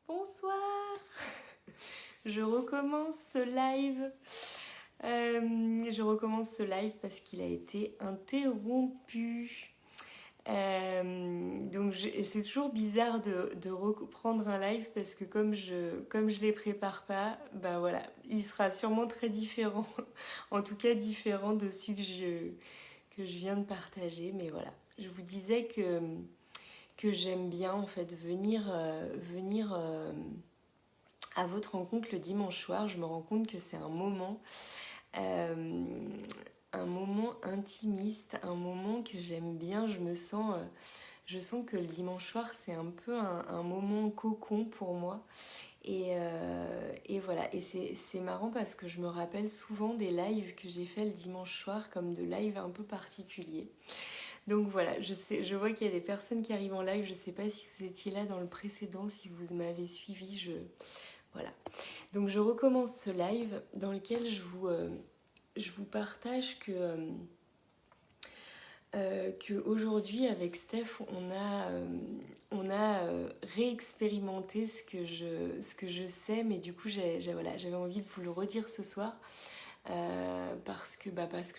Bonsoir. Je recommence ce live. Parce qu'il a été interrompu. C'est toujours bizarre de reprendre un live parce que comme je les prépare pas, bah voilà, il sera sûrement très différent. En tout cas différent de celui que je viens de partager. Mais voilà, je vous disais que j'aime bien en fait venir à votre rencontre le dimanche soir. Je me rends compte que c'est euh, un moment intimiste, un moment que j'aime bien. Je sens que le dimanche soir c'est un peu un moment cocon pour moi. Et voilà, et c'est marrant parce que je me rappelle souvent des lives que j'ai fait le dimanche soir comme de lives un peu particuliers. Donc voilà, je vois qu'il y a des personnes qui arrivent en live. Je ne sais pas si vous étiez là dans le précédent, si vous m'avez suivi. Voilà. Donc je recommence ce live dans lequel je vous partage que aujourd'hui avec Steph, on a réexpérimenté ce que je sais, mais du coup voilà, j'avais envie de vous le redire ce soir. Parce que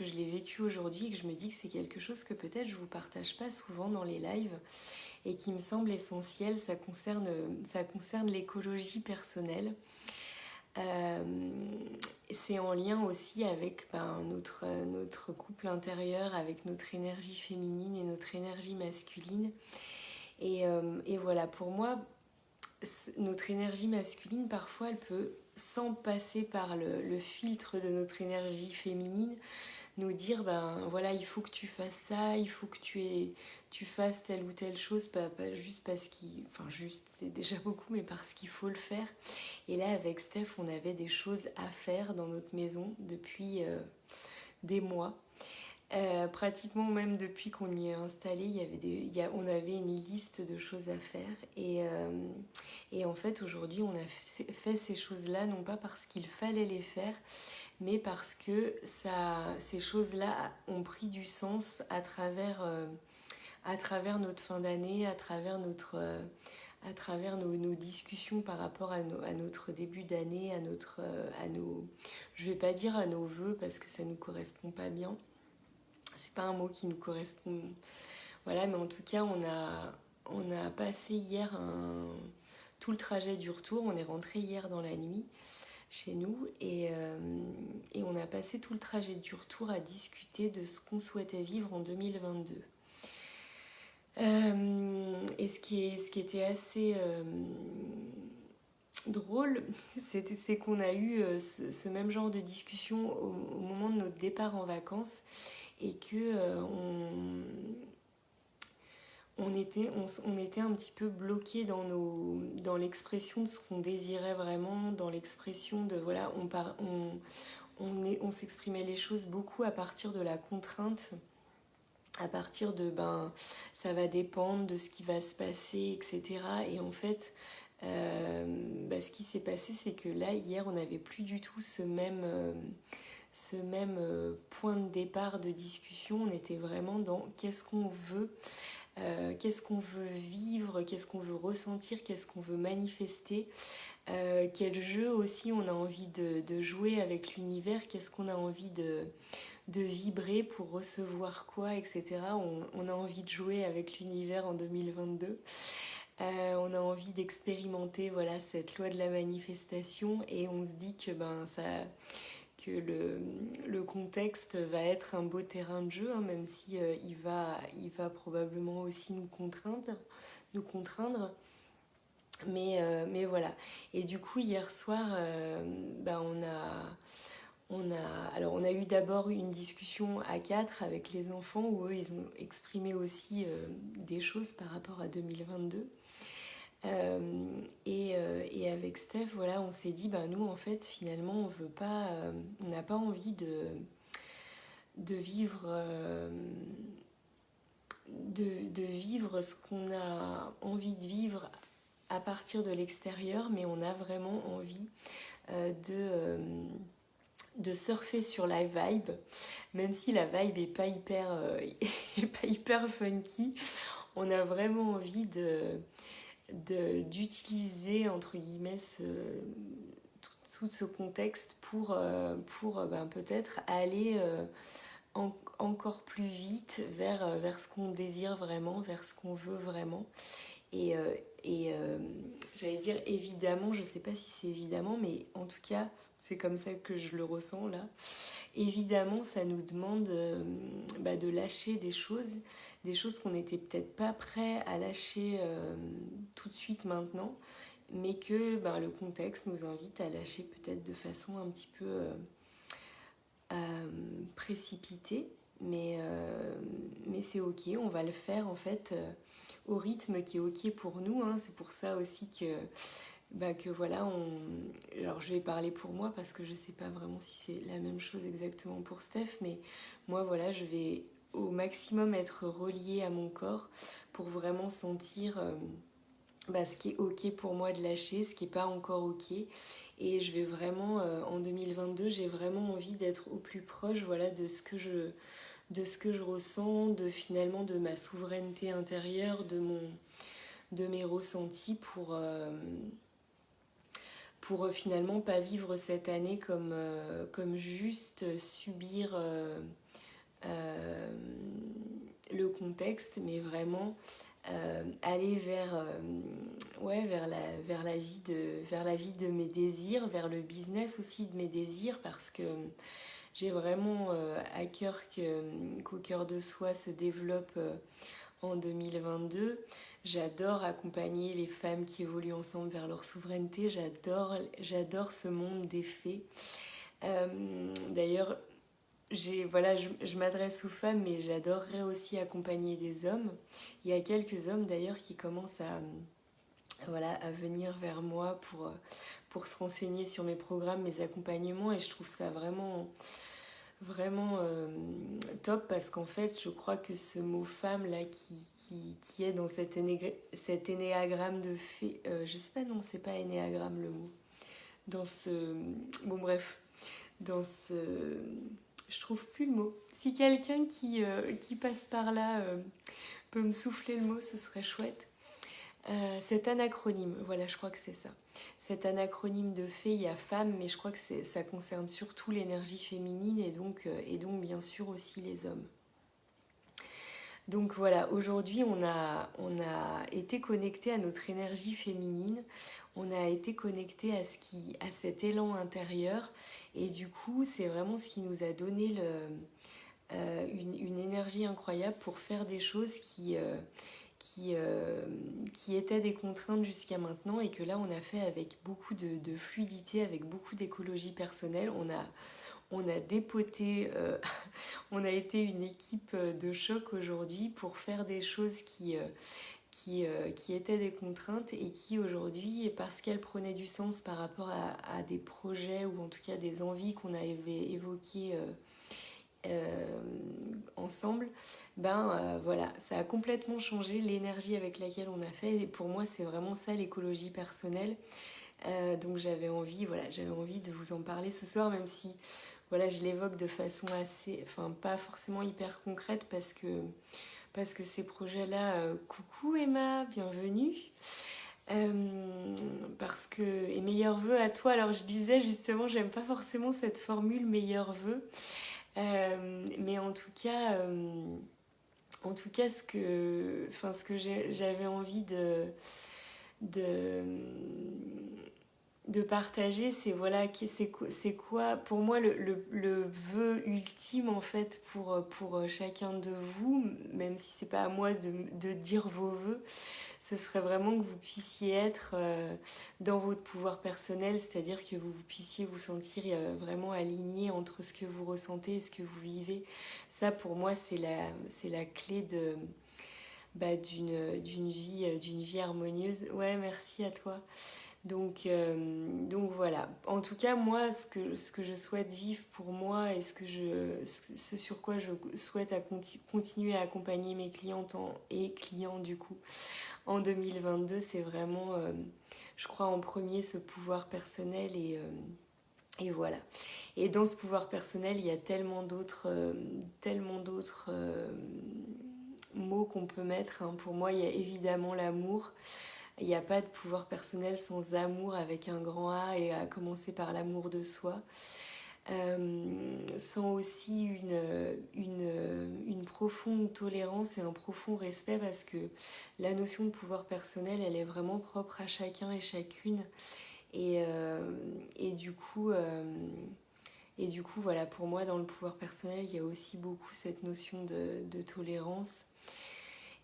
je l'ai vécu aujourd'hui et que je me dis que c'est quelque chose que peut-être je vous partage pas souvent dans les lives et qui me semble essentiel. Ça concerne l'écologie personnelle. Euh, c'est en lien aussi avec notre couple intérieur, avec notre énergie féminine et notre énergie masculine. Et voilà, pour moi, notre énergie masculine, parfois, elle peut, sans passer par le filtre de notre énergie féminine, nous dire, ben voilà, il faut que tu fasses ça, il faut que tu fasses telle ou telle chose, pas juste parce qu'il... Enfin, juste, c'est déjà beaucoup, mais parce qu'il faut le faire. Et là, avec Steph, on avait des choses à faire dans notre maison depuis des mois. Pratiquement même depuis qu'on y est installé, on avait une liste de choses à faire. Et en fait, aujourd'hui, on a fait ces choses-là, non pas parce qu'il fallait les faire, mais parce que ces choses-là ont pris du sens à travers notre fin d'année, à travers nos discussions par rapport à notre début d'année, je vais pas dire à nos vœux parce que ça nous correspond pas bien. C'est pas un mot qui nous correspond. Voilà, mais en tout cas, on a passé hier tout le trajet du retour. On est rentré hier dans la nuit chez nous et on a passé tout le trajet du retour à discuter de ce qu'on souhaitait vivre en 2022. Et ce qui était assez drôle, c'est qu'on a eu ce même genre de discussion au moment de notre départ en vacances et que on était un petit peu bloqué dans l'expression de ce qu'on désirait vraiment, dans l'expression de voilà, on s'exprimait les choses beaucoup à partir de la contrainte, à partir de ça va dépendre de ce qui va se passer, etc. Et en fait, ce qui s'est passé, c'est que là, hier, on n'avait plus du tout ce même point de départ de discussion. On était vraiment dans qu'est-ce qu'on veut vivre, qu'est-ce qu'on veut ressentir, qu'est-ce qu'on veut manifester, quel jeu aussi on a envie de jouer avec l'univers, qu'est-ce qu'on a envie de vibrer pour recevoir quoi, etc. On a envie de jouer avec l'univers en 2022. On a envie d'expérimenter voilà, cette loi de la manifestation et on se dit que que le contexte va être un beau terrain de jeu, hein, même si il va probablement aussi nous contraindre. Mais voilà. Et du coup, hier soir, on a eu d'abord une discussion à quatre avec les enfants où eux, ils ont exprimé aussi des choses par rapport à 2022. Et avec Steph, voilà, on s'est dit, nous en fait finalement on veut pas, on n'a pas envie de vivre, de vivre ce qu'on a envie de vivre à partir de l'extérieur, mais on a vraiment envie de surfer sur la vibe, même si la vibe est pas hyper, est pas hyper funky. On a vraiment envie d'utiliser entre guillemets tout ce contexte pour peut-être aller encore plus vite vers ce qu'on désire vraiment, vers ce qu'on veut vraiment. Et, euh, et j'allais dire évidemment, je sais pas si c'est évidemment, mais en tout cas, c'est comme ça que je le ressens là. Évidemment, ça nous demande de lâcher des choses qu'on n'était peut-être pas prêt à lâcher tout de suite maintenant, mais que le contexte nous invite à lâcher peut-être de façon un petit peu précipitée. Mais c'est ok, on va le faire en fait au rythme qui est ok pour nous. Hein. C'est pour ça aussi que voilà, alors je vais parler pour moi parce que je sais pas vraiment si c'est la même chose exactement pour Steph, mais moi voilà, je vais au maximum être reliée à mon corps pour vraiment sentir ce qui est ok pour moi de lâcher, ce qui est pas encore ok. Et je vais vraiment, en 2022, j'ai vraiment envie d'être au plus proche voilà, de ce que je ressens, finalement de ma souveraineté intérieure, de mes ressentis pour finalement pas vivre cette année comme juste subir le contexte, mais vraiment aller vers la vie de mes désirs, vers le business aussi de mes désirs, parce que j'ai vraiment à cœur qu'au cœur de soi se développe en 2022. J'adore accompagner les femmes qui évoluent ensemble vers leur souveraineté. J'adore ce monde des fées. D'ailleurs, je m'adresse aux femmes, mais j'adorerais aussi accompagner des hommes. Il y a quelques hommes d'ailleurs qui commencent à venir vers moi pour se renseigner sur mes programmes, mes accompagnements, et je trouve ça vraiment top, parce qu'en fait je crois que ce mot femme là qui est dans cet énéagramme de fées, je sais pas, non, c'est pas énéagramme le mot, dans ce bon bref, dans ce je trouve plus le mot. Si quelqu'un qui passe par là peut me souffler le mot, ce serait chouette. Cet anacronyme, voilà, je crois que c'est ça. Cet anacronyme de fée, il y a femme, mais je crois que ça concerne surtout l'énergie féminine et donc bien sûr aussi les hommes. Donc voilà, aujourd'hui on a été connecté à notre énergie féminine, on a été connecté à cet élan intérieur, et du coup c'est vraiment ce qui nous a donné une énergie incroyable pour faire des choses qui étaient des contraintes jusqu'à maintenant, et que là on a fait avec beaucoup de fluidité, avec beaucoup d'écologie personnelle. On a dépoté, on a été une équipe de choc aujourd'hui pour faire des choses qui étaient des contraintes, et qui aujourd'hui, parce qu'elles prenaient du sens par rapport à des projets, ou en tout cas des envies qu'on avait évoquées ensemble, voilà, ça a complètement changé l'énergie avec laquelle on a fait, et pour moi c'est vraiment ça l'écologie personnelle. Donc j'avais envie de vous en parler ce soir, même si voilà, je l'évoque de façon pas forcément hyper concrète, parce que ces projets-là, coucou Emma, bienvenue. Et meilleurs vœux à toi. Alors je disais justement, j'aime pas forcément cette formule meilleurs vœux, mais en tout cas, ce que j'avais envie de partager, c'est quoi pour moi le vœu ultime en fait pour chacun de vous, même si c'est pas à moi de dire vos vœux. Ce serait vraiment que vous puissiez être dans votre pouvoir personnel, c'est-à-dire que vous puissiez vous sentir vraiment aligné entre ce que vous ressentez et ce que vous vivez. Ça pour moi c'est la clé d'une vie harmonieuse. Ouais, merci à toi. Donc voilà. En tout cas, moi, ce que je souhaite vivre pour moi, et ce sur quoi je souhaite continuer à accompagner mes clientes et clients du coup en 2022, c'est vraiment, je crois, en premier ce pouvoir personnel, et voilà. Et dans ce pouvoir personnel, il y a tellement d'autres mots qu'on peut mettre. Hein. Pour moi, il y a évidemment l'amour. Il n'y a pas de pouvoir personnel sans amour avec un grand A, et à commencer par l'amour de soi. Sans aussi une profonde tolérance et un profond respect, parce que la notion de pouvoir personnel, elle est vraiment propre à chacun et chacune. Et, et du coup, voilà, pour moi, dans le pouvoir personnel, il y a aussi beaucoup cette notion de tolérance.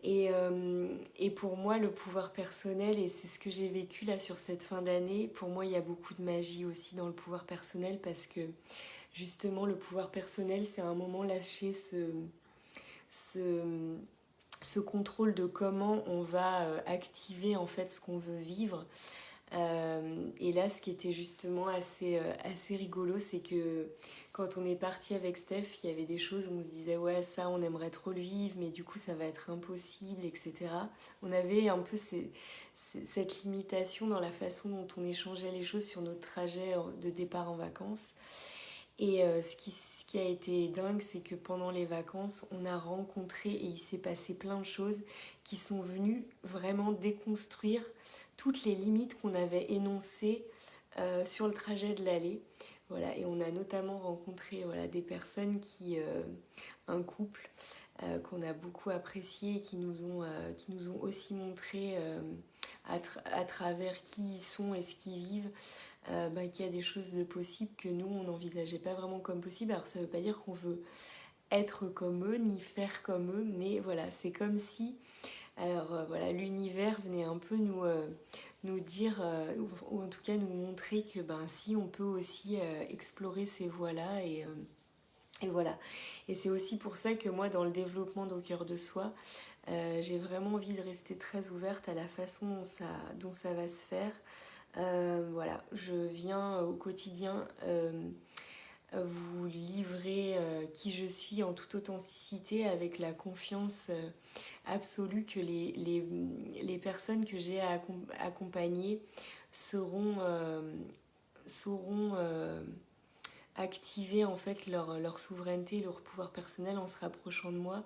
Et pour moi, le pouvoir personnel, et c'est ce que j'ai vécu là sur cette fin d'année, pour moi, il y a beaucoup de magie aussi dans le pouvoir personnel, parce que justement, le pouvoir personnel, c'est un moment lâcher ce, ce contrôle de comment on va activer en fait ce qu'on veut vivre. Et là, ce qui était justement assez rigolo, c'est que quand on est parti avec Steph, il y avait des choses où on se disait ouais, ça on aimerait trop le vivre, mais du coup ça va être impossible, etc. On avait un peu cette limitation dans la façon dont on échangeait les choses sur notre trajet de départ en vacances. Et ce qui a été dingue, c'est que pendant les vacances, on a rencontré, et il s'est passé plein de choses qui sont venues vraiment déconstruire toutes les limites qu'on avait énoncées sur le trajet de l'aller. Voilà, et on a notamment rencontré des personnes un couple qu'on a beaucoup apprécié, et qui nous ont aussi montré à travers qui ils sont et ce qu'ils vivent, qu'il y a des choses de possibles que nous on n'envisageait pas vraiment comme possible. Alors ça veut pas dire qu'on veut être comme eux ni faire comme eux, mais voilà, c'est comme si l'univers venait un peu nous dire, ou en tout cas nous montrer que si on peut aussi explorer ces voies-là, et voilà. Et c'est aussi pour ça que moi, dans le développement d'Au cœur de soi, j'ai vraiment envie de rester très ouverte à la façon dont ça va se faire. Voilà, je viens au quotidien vous livrer qui je suis en toute authenticité, avec la confiance absolue que les personnes que j'ai à accompagner sauront activer en fait leur souveraineté, leur pouvoir personnel en se rapprochant de moi,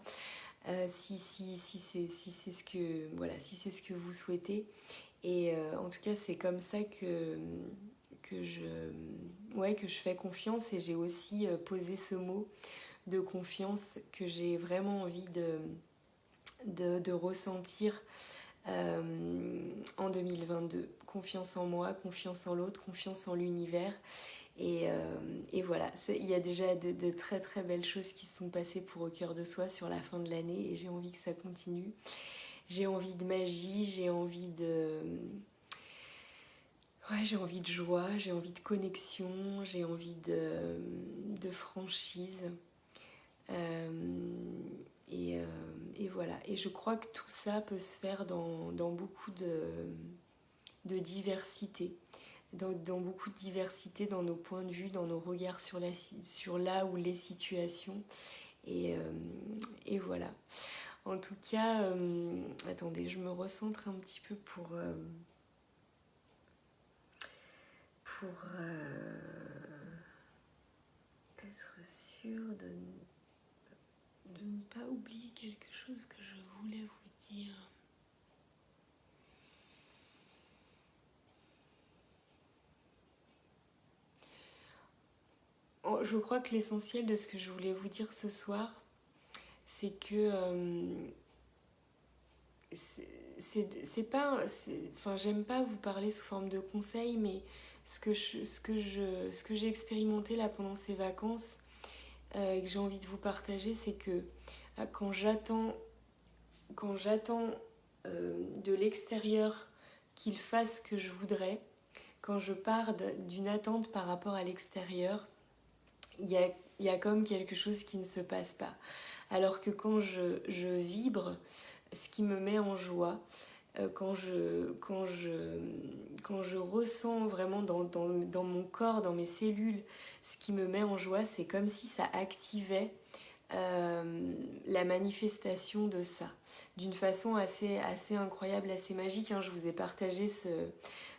si c'est ce que vous souhaitez. Et en tout cas, c'est comme ça que je fais confiance, et j'ai aussi posé ce mot de confiance que j'ai vraiment envie de ressentir en 2022. Confiance en moi, confiance en l'autre, confiance en l'univers. Et voilà, il y a déjà de très très belles choses qui se sont passées pour Au cœur de soi sur la fin de l'année, et j'ai envie que ça continue. J'ai envie de magie, j'ai envie de joie, j'ai envie de connexion, j'ai envie de franchise. Et voilà. Et je crois que tout ça peut se faire dans beaucoup de diversité. Dans beaucoup de diversité dans nos points de vue, dans nos regards sur là ou les situations. Et voilà. En tout cas, attendez, je me recentre un petit peu pour être sûre de ne pas oublier quelque chose que je voulais vous dire. Je crois que l'essentiel de ce que je voulais vous dire ce soir, c'est que j'aime pas vous parler sous forme de conseils, mais ce que j'ai expérimenté là pendant ces vacances, et que j'ai envie de vous partager, c'est que quand j'attends de l'extérieur qu'il fasse ce que je voudrais, quand je pars d'une attente par rapport à l'extérieur, il y a comme quelque chose qui ne se passe pas. Alors que quand je vibre, ce qui me met en joie, quand je ressens vraiment dans mon corps, dans mes cellules, ce qui me met en joie, c'est comme si ça activait la manifestation de ça d'une façon assez incroyable, assez magique. Je vous ai partagé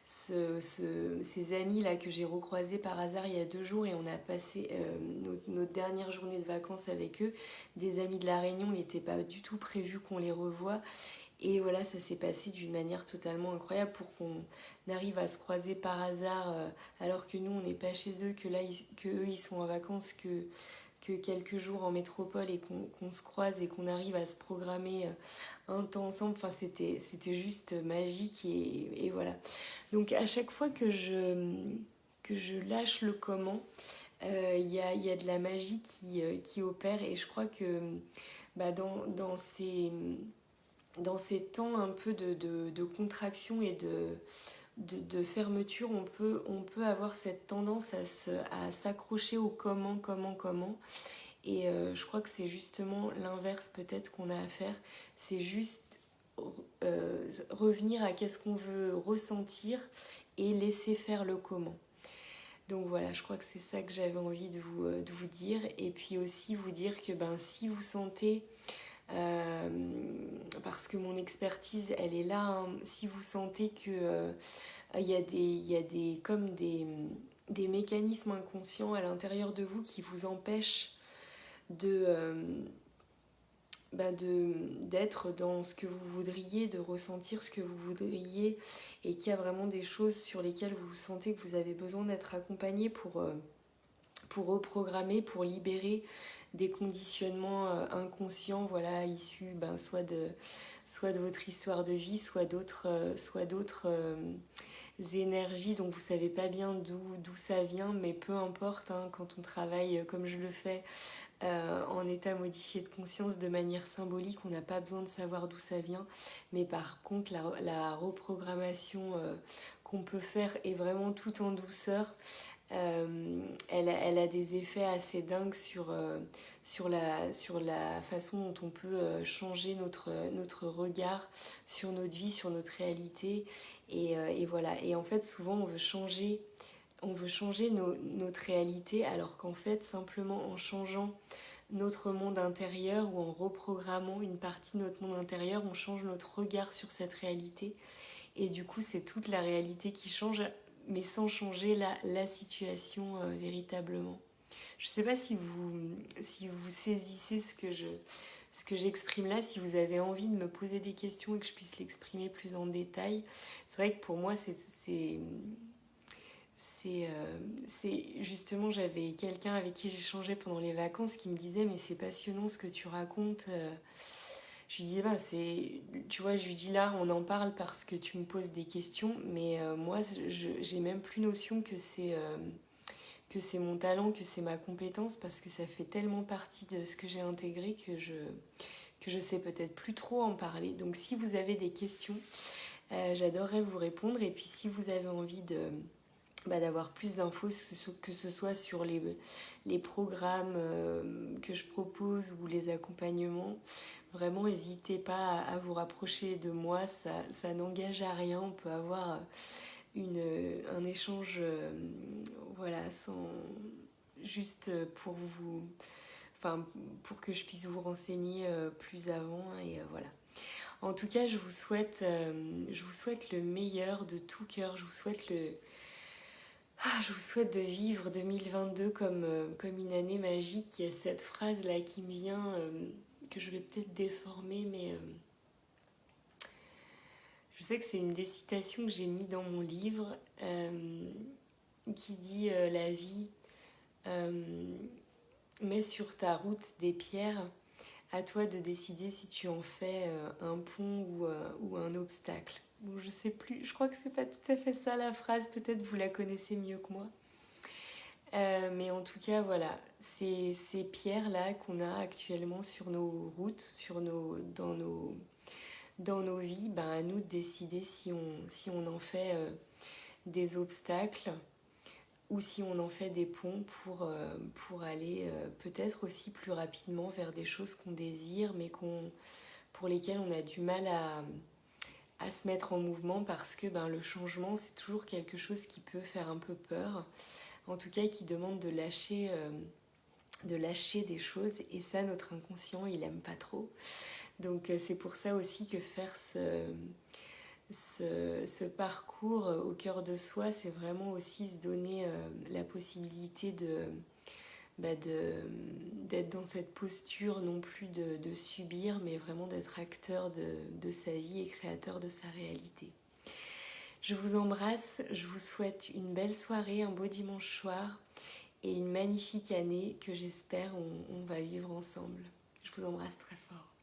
ces amis là que j'ai recroisés par hasard il y a 2 jours, et on a passé notre dernière journée de vacances avec eux, des amis de la Réunion. Il n'était pas du tout prévu qu'on les revoie, Et voilà, ça s'est passé d'une manière totalement incroyable pour qu'on arrive à se croiser par hasard alors que nous on n'est pas chez eux, que eux ils sont en vacances, que quelques jours en métropole et qu'on se croise et qu'on arrive à se programmer un temps ensemble. Enfin, c'était juste magique et voilà. Donc à chaque fois que je lâche le comment, y a de la magie qui opère et je crois que dans ces temps un peu de contraction et de fermeture, on peut avoir cette tendance à s'accrocher au comment. Et je crois que c'est justement l'inverse peut-être qu'on a à faire. C'est juste revenir à qu'est-ce qu'on veut ressentir et laisser faire le comment. Donc voilà, je crois que c'est ça que j'avais envie de vous dire. Et puis aussi vous dire que si vous sentez, parce que mon expertise elle est là, hein, si vous sentez que il y a des mécanismes inconscients à l'intérieur de vous qui vous empêchent de, d'être dans ce que vous voudriez, de ressentir ce que vous voudriez, et qu'il y a vraiment des choses sur lesquelles vous sentez que vous avez besoin d'être accompagné pour reprogrammer, pour libérer des conditionnements inconscients, voilà, issus soit de votre histoire de vie, soit d'autres énergies dont vous savez pas bien d'où ça vient, mais peu importe, hein, quand on travaille comme je le fais en état modifié de conscience de manière symbolique, on n'a pas besoin de savoir d'où ça vient, mais par contre la reprogrammation qu'on peut faire est vraiment tout en douceur. Elle a des effets assez dingues sur la façon dont on peut changer notre regard sur notre vie, sur notre réalité. Et voilà. Et en fait, souvent, on veut changer notre réalité, alors qu'en fait, simplement en changeant notre monde intérieur ou en reprogrammant une partie de notre monde intérieur, on change notre regard sur cette réalité. Et du coup, c'est toute la réalité qui change, mais sans changer la situation véritablement. Je ne sais pas si vous saisissez ce que j'exprime là, si vous avez envie de me poser des questions et que je puisse l'exprimer plus en détail. C'est vrai que pour moi, c'est justement, j'avais quelqu'un avec qui j'échangeais pendant les vacances qui me disait mais c'est passionnant ce que tu racontes. Je lui disais tu vois, je lui dis là on en parle parce que tu me poses des questions, mais moi j'ai même plus notion que c'est mon talent, que c'est ma compétence, parce que ça fait tellement partie de ce que j'ai intégré que je sais peut-être plus trop en parler. Donc si vous avez des questions, j'adorerais vous répondre. Et puis si vous avez envie d'avoir plus d'infos, que ce soit sur les programmes que je propose ou les accompagnements, vraiment n'hésitez pas à vous rapprocher de moi, ça n'engage à rien, on peut avoir un échange voilà, juste pour vous, enfin pour que je puisse vous renseigner plus avant et voilà. En tout cas, je vous souhaite le meilleur de tout cœur. Je vous souhaite de vivre 2022 comme une année magique. Il y a cette phrase là qui me vient, que je vais peut-être déformer, mais je sais que c'est une des citations que j'ai mis dans mon livre, qui dit la vie met sur ta route des pierres. À toi de décider si tu en fais un pont ou un obstacle. Bon, je sais plus, je crois que c'est pas tout à fait ça la phrase, peut-être vous la connaissez mieux que moi. Mais en tout cas, voilà, ces pierres-là qu'on a actuellement sur nos routes, dans nos vies, à nous de décider si on en fait des obstacles ou si on en fait des ponts pour aller peut-être aussi plus rapidement vers des choses qu'on désire, mais pour lesquelles on a du mal à se mettre en mouvement, parce que le changement, c'est toujours quelque chose qui peut faire un peu peur, en tout cas qui demande de lâcher des choses, et ça, notre inconscient, il aime pas trop. Donc c'est pour ça aussi que faire ce parcours au cœur de soi, c'est vraiment aussi se donner la possibilité d'être dans cette posture non plus de subir, mais vraiment d'être acteur de sa vie et créateur de sa réalité. Je vous embrasse, je vous souhaite une belle soirée, un beau dimanche soir et une magnifique année que j'espère on va vivre ensemble. Je vous embrasse très fort.